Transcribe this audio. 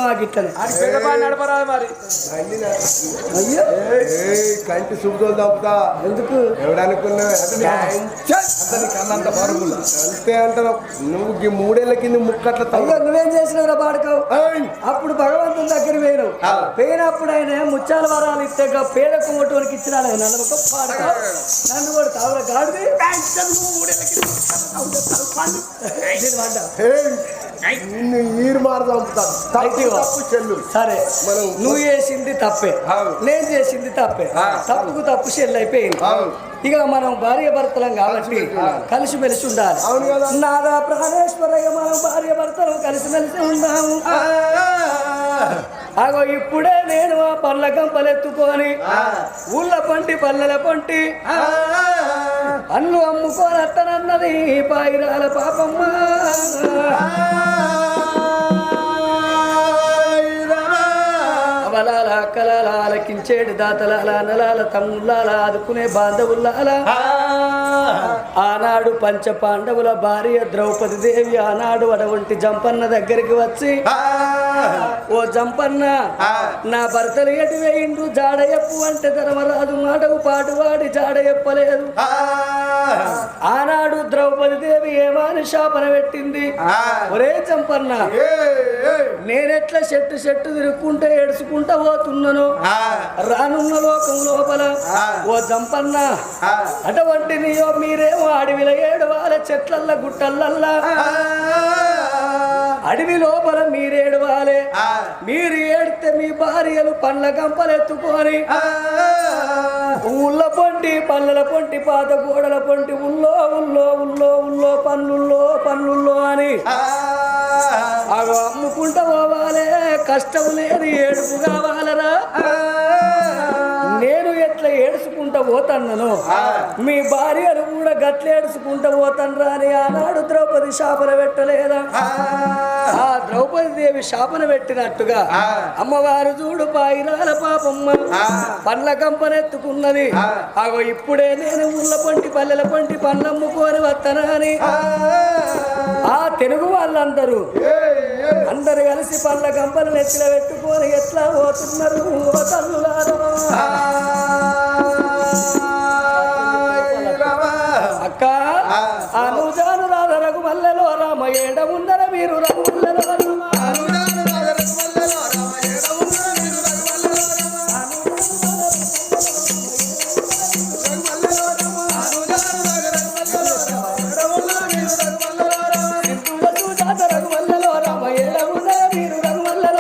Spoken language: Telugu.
నడుపుదామా గిట్లని నడపరాదు మరి అయ్యో కంటి సుబ్బుతో తప్పుతా ఎందుకు ఎవడనుకున్నా అంతే అంటారు నువ్వు ఈ 3 ఏళ్ల కింద ముక్కట్ల అయ్యో నువ్వేం చేసినావురా బాడుకావు అప్పుడు భగవంతుని దగ్గర పోయినావు పోయినప్పుడు ఆయన ముత్యాల వరాలు ఇస్తే పేదకు మొట్టోనికి ఇచ్చిన నన్ను పాడకావు నన్ను కూడా తావుల గాడిది నిన్ను ఈరు మారు చంపుతాను తప్పు చెల్లు సరే మనం నువ్వు చేసింది తప్పే నేను చేసింది తప్పే తప్పుకు తప్పు చెల్లు అయిపోయింది ఇక మనం భార్య భర్తలం కాబట్టి కలిసిమెలిసి ఉండాలి నాదా ప్రాణేశ్వరయ్య మనం భార్య భర్తలు కలిసిమెలిసి ఉందాము అగో ఇప్పుడే నేను ఆ పళ్ళ గంపలెత్తుకొని ఊళ్ళ పంటి పల్లెల పంటి అన్ను అమ్ముకొని అత్తనన్నది పాయిరాల పాపమ్మ అవలాల అక్కలాల ఆలకించేడు దాతలాల నలాల తమ్ముళ్ళాల ఆదుకునే బాంధవుల్లాల ఆనాడు పంచ పాండవుల భార్య ద్రౌపది దేవి ఆనాడు అటువంటి జంపన్న దగ్గరికి వచ్చి ఓ జంపన్న నా భర్తలు ఎటు వేయిండు జాడ చెప్పు అంటే ధర్మరాజు మాటకు పాటు వాడి జాడ చెప్పలేదు ఆనాడు ద్రౌపది దేవి ఏమాని శాపన పెట్టింది ఒరే జంపన్న నేనెట్లా చెట్టు తిరుక్కుంటే ఏడుచుకుంటా పోతున్నాను రానున్న లోకం లోపల ఓ జంపన్న అటువంటి నీయో మీరేమో అడవిలో 7 వాళ్ళ చెట్లల్ల గుట్టలల్లా అడవి లోపల మీరేడవాలే మీరు ఏడితే మీ భార్యలు పండ్ల గంపలు ఎత్తుకొని ఊళ్ళ పొంటి పల్లెల పొంటి పాత గోడల పొంటి ఉల్లో ఉల్లో ఉల్లో ఉల్లో పన్నుల్లో అని అవి అమ్ముకుంటా పోవాలే కష్టం లేదు ఏడుపు కావాలరా నేను ఎట్లా ఏడుచుకుంటా పోతాను మీ భార్యను కూడా గట్ల ఏడుచుకుంటా పోతాను అని ఆనాడు ద్రౌపది శాపన పెట్టలేదా ఆ ద్రౌపది దేవి శాపన పెట్టినట్టుగా అమ్మవారు చూడు పాయిరాల పాపమ్మ పండ్ల కంపనెత్తుకున్నది అగో ఇప్పుడే నేను ఊళ్ళ పంటి పల్లెల పంటి పండ్లమ్ముకొని వస్తానా అని ఆ తెలుగు వాళ్ళందరూ అందరు కలిసి పండ్ల కంపలు నెత్తిలో పెట్టుకొని ఎట్లా పోతున్నారు ఓ తల్లులారా